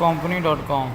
company.com۔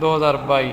2022،